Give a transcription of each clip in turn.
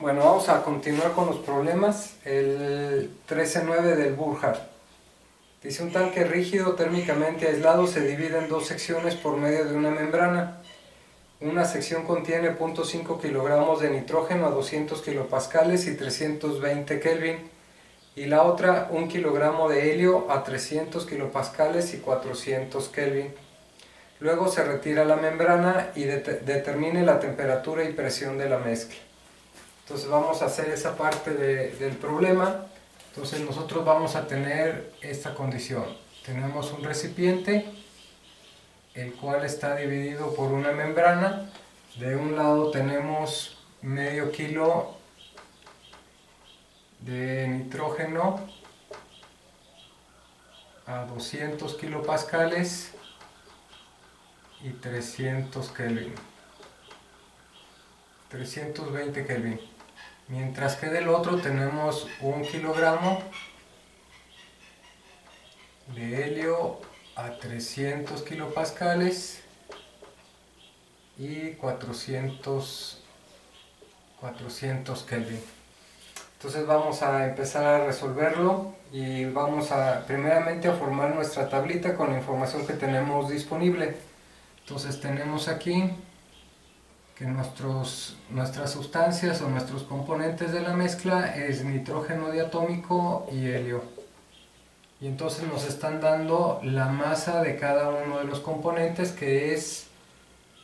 Bueno, vamos a continuar con los problemas. El 13.9 del Burkhardt. Dice: un tanque rígido térmicamente aislado se divide en dos secciones por medio de una membrana. Una sección contiene 0.5 kilogramos de nitrógeno a 200 kilopascales y 320 Kelvin, y la otra 1 kilogramo de helio a 300 kilopascales y 400 Kelvin. Luego se retira la membrana y determine la temperatura y presión de la mezcla. Entonces vamos a hacer esa parte del problema. Entonces nosotros vamos a tener esta condición. Tenemos un recipiente, el cual está dividido por una membrana. De un lado tenemos medio kilo de nitrógeno a 200 kilopascales y 300 Kelvin, 320 Kelvin. Mientras que del otro tenemos 1 kilogramo de helio a 300 kilopascales y 400 Kelvin. Entonces vamos a empezar a resolverlo y vamos a primeramente a formar nuestra tablita con la información que tenemos disponible. Entonces tenemos aquí que nuestras sustancias o nuestros componentes de la mezcla es nitrógeno diatómico y helio. Y entonces nos están dando la masa de cada uno de los componentes, que es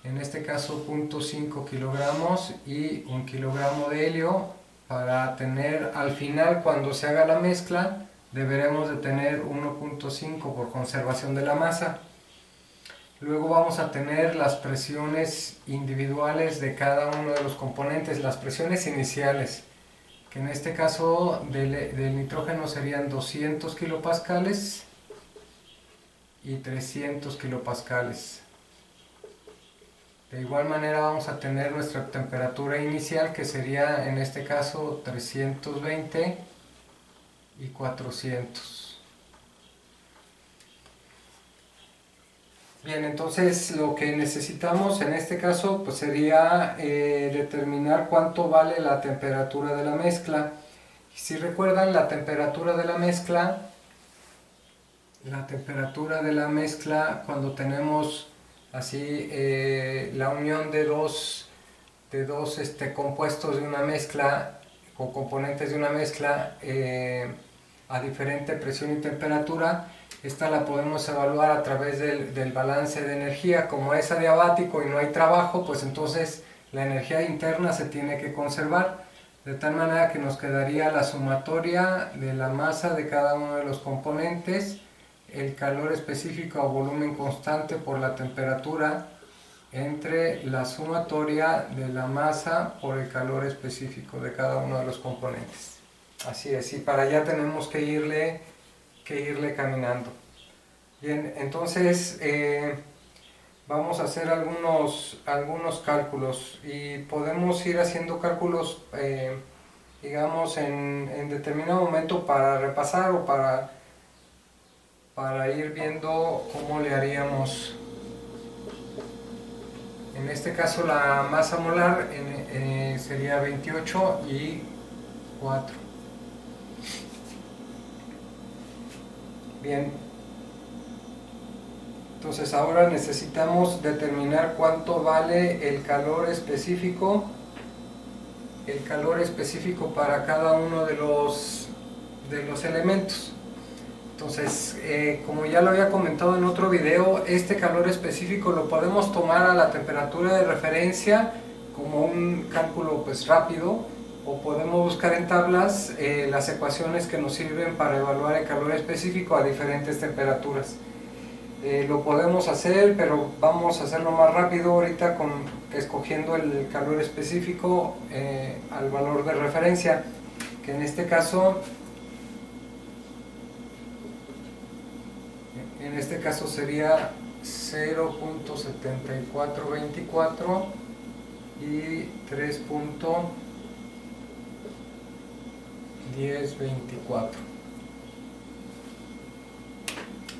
en este caso 0.5 kilogramos y 1 kilogramo de helio. Para tener al final, cuando se haga la mezcla, deberemos de tener 1.5 por conservación de la masa. Luego vamos a tener las presiones individuales de cada uno de los componentes, las presiones iniciales, que en este caso del nitrógeno serían 200 kilopascales y 300 kilopascales. De igual manera vamos a tener nuestra temperatura inicial, que sería en este caso 320 y 400. Bien, entonces lo que necesitamos en este caso pues sería determinar cuánto vale la temperatura de la mezcla. Si recuerdan, la temperatura de la mezcla cuando tenemos así la unión de dos compuestos de una mezcla o componentes de una mezcla a diferente presión y temperatura, esta la podemos evaluar a través del balance de energía. Como es adiabático y no hay trabajo, pues entonces la energía interna se tiene que conservar, de tal manera que nos quedaría la sumatoria de la masa de cada uno de los componentes, el calor específico o volumen constante por la temperatura, entre la sumatoria de la masa por el calor específico de cada uno de los componentes. Así es, y para allá tenemos que irle caminando. Bien, entonces vamos a hacer algunos cálculos, y podemos ir haciendo cálculos digamos en determinado momento para repasar o para ir viendo cómo le haríamos. En este caso la masa molar sería 28 y 4. Bien, entonces ahora necesitamos determinar cuánto vale el calor específico para cada uno de los elementos. Entonces, como ya lo había comentado en otro video, este calor específico lo podemos tomar a la temperatura de referencia como un cálculo pues rápido, o podemos buscar en tablas las ecuaciones que nos sirven para evaluar el calor específico a diferentes temperaturas. Lo podemos hacer, pero vamos a hacerlo más rápido ahorita escogiendo el calor específico al valor de referencia, que en este caso sería 0.7424 y 3.1024.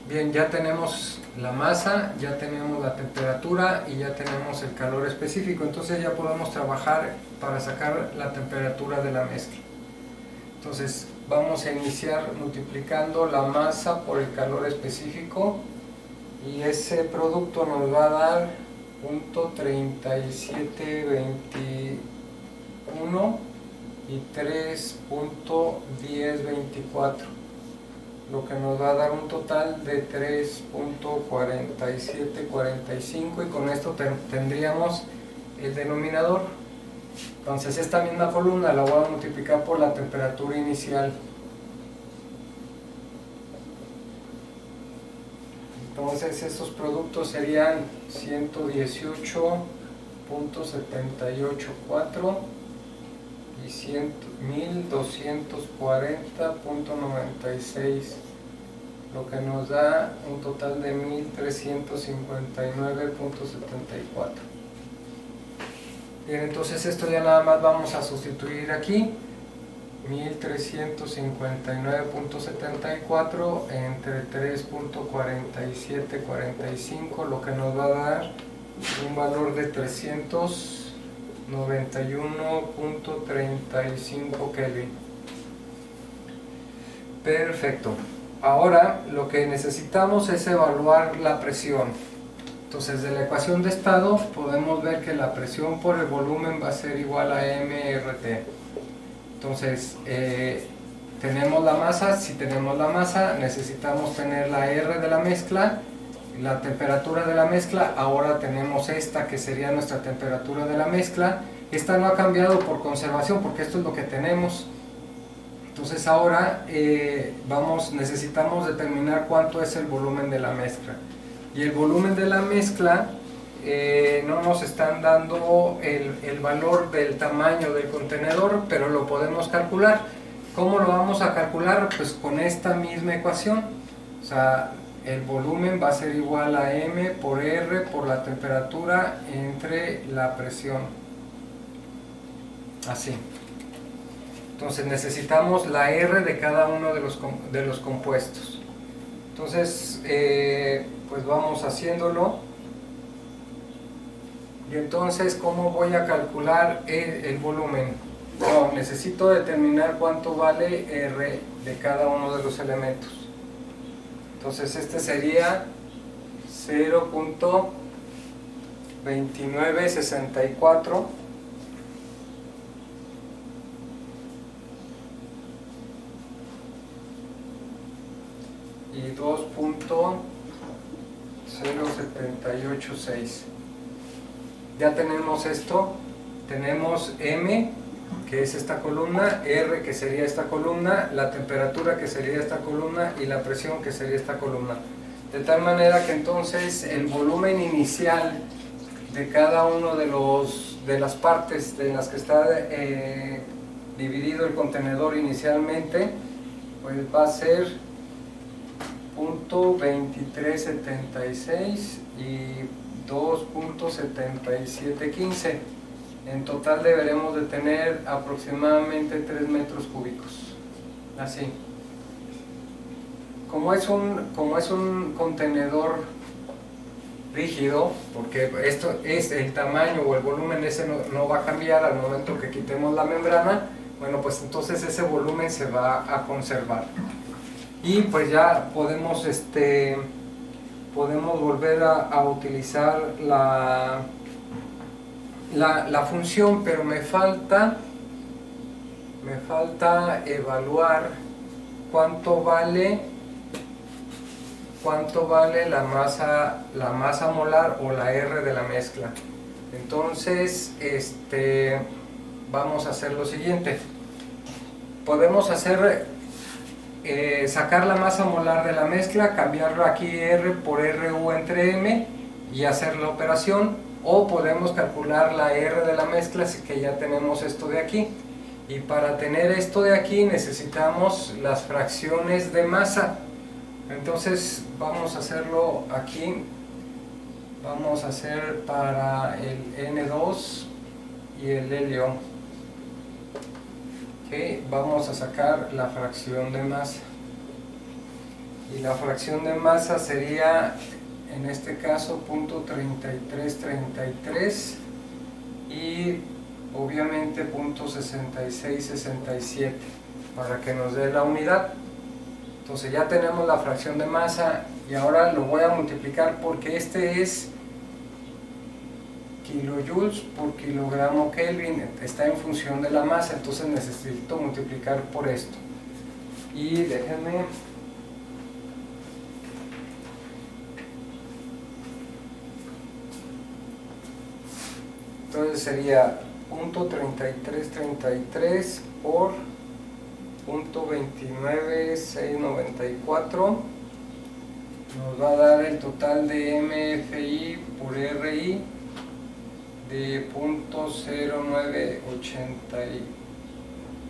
Bien, ya tenemos la masa, ya tenemos la temperatura y ya tenemos el calor específico, entonces ya podemos trabajar para sacar la temperatura de la mezcla. Entonces vamos a iniciar multiplicando la masa por el calor específico y ese producto nos va a dar .3721 y 3.1024, lo que nos va a dar un total de 3.4745, y con esto tendríamos el denominador. Entonces esta misma columna la voy a multiplicar por la temperatura inicial. Entonces estos productos serían 118.784 y 1240.96, lo que nos da un total de 1359.74. Bien, entonces esto ya nada más vamos a sustituir aquí, 1359.74 entre 3.4745, lo que nos va a dar un valor de 391.35 Kelvin. Perfecto. Ahora lo que necesitamos es evaluar la presión. Entonces, de la ecuación de estado podemos ver que la presión por el volumen va a ser igual a mRT. Entonces, tenemos la masa. Si tenemos la masa, necesitamos tener la R de la mezcla, la temperatura de la mezcla. Ahora tenemos esta, que sería nuestra temperatura de la mezcla. Esta no ha cambiado por conservación, porque esto es lo que tenemos. Entonces ahora necesitamos determinar cuánto es el volumen de la mezcla. Y el volumen de la mezcla no nos están dando el valor del tamaño del contenedor, pero lo podemos calcular. ¿Cómo lo vamos a calcular? Pues con esta misma ecuación. O sea, el volumen va a ser igual a M por R por la temperatura entre la presión. Así. Entonces necesitamos la R de cada uno de los compuestos. Entonces, pues vamos haciéndolo. Y entonces, ¿cómo voy a calcular el volumen? No, necesito determinar cuánto vale R de cada uno de los elementos. Entonces este sería 0.2964 y 2.0786. Ya tenemos esto. Tenemos M, que es esta columna, R, que sería esta columna, la temperatura, que sería esta columna, y la presión, que sería esta columna. De tal manera que entonces el volumen inicial de cada uno de las partes en las que está dividido el contenedor inicialmente, pues va a ser .2376 y 2.7715. En total deberemos de tener aproximadamente 3 metros cúbicos. Así. Como es un contenedor rígido, porque esto es el tamaño o el volumen, ese no va a cambiar al momento que quitemos la membrana, bueno, pues entonces ese volumen se va a conservar. Y pues ya podemos volver a utilizar la función, pero me falta evaluar cuánto vale la masa molar o la R de la mezcla. Entonces vamos a hacer lo siguiente. Podemos sacar la masa molar de la mezcla, cambiarlo aquí R por RU entre M y hacer la operación, o podemos calcular la R de la mezcla, así que ya tenemos esto de aquí. Y para tener esto de aquí necesitamos las fracciones de masa. Entonces vamos a hacerlo aquí. Vamos a hacer para el N2 y el helio. Okay, vamos a sacar la fracción de masa. Y y la fracción de masa sería en este caso 0.3333 y obviamente 0.6667 para que nos dé la unidad. Entonces ya tenemos la fracción de masa y ahora lo voy a multiplicar porque este es kilojoules por kilogramo Kelvin, está en función de la masa, entonces necesito multiplicar por esto. Y déjenme, entonces sería 0.3333 por 0.29694, nos va a dar el total de MFI por RI de 0.0989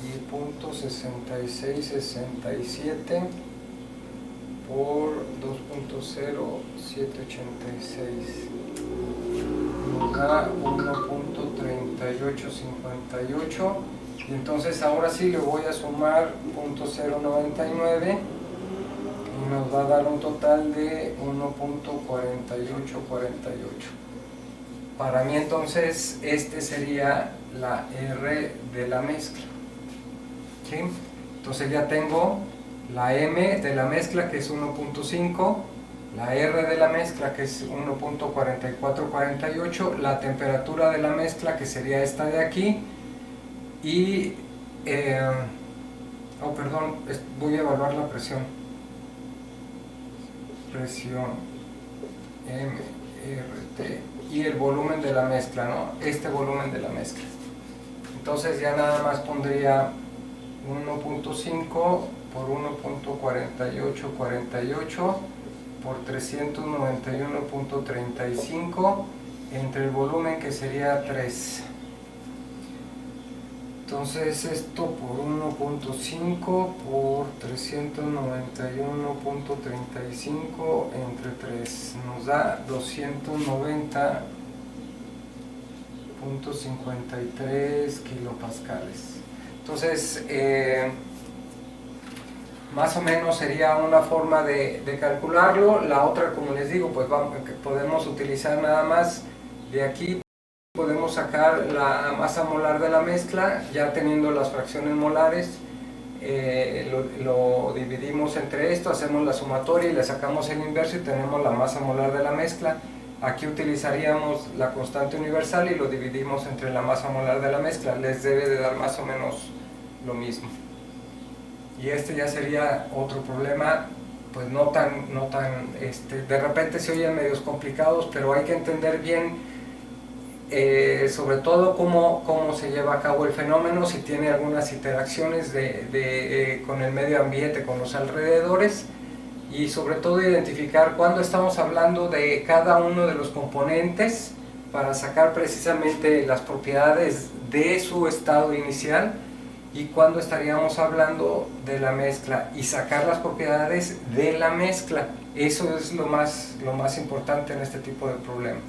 y 0.6667 por 2.0786 nos da 1.3858 y entonces ahora sí le voy a sumar 0.099 y nos va a dar un total de 1.4848. Para mí entonces este sería la R de la mezcla. ¿Sí? Entonces ya tengo la M de la mezcla que es 1.5, la R de la mezcla que es 1.4448, la temperatura de la mezcla que sería esta de aquí y voy a evaluar la presión MRT y el volumen de la mezcla, ¿no? Este volumen de la mezcla. Entonces ya nada más pondría 1.5 por 1.4848 por 391.35 entre el volumen que sería 3. Entonces esto por 1.5 por 391.35 entre 3 nos da 290.53 kilopascales. Entonces más o menos sería una forma de calcularlo. La otra, como les digo, pues podemos utilizar nada más de aquí. Podemos sacar la masa molar de la mezcla, ya teniendo las fracciones molares, lo dividimos entre esto, hacemos la sumatoria y le sacamos el inverso y tenemos la masa molar de la mezcla. Aquí utilizaríamos la constante universal y lo dividimos entre la masa molar de la mezcla, les debe de dar más o menos lo mismo. Y este ya sería otro problema, pues no tan de repente se oyen medios complicados, pero hay que entender bien sobre todo cómo se lleva a cabo el fenómeno, si tiene algunas interacciones con el medio ambiente, con los alrededores, y sobre todo identificar cuándo estamos hablando de cada uno de los componentes para sacar precisamente las propiedades de su estado inicial y cuándo estaríamos hablando de la mezcla y sacar las propiedades de la mezcla. Eso es lo más importante en este tipo de problemas.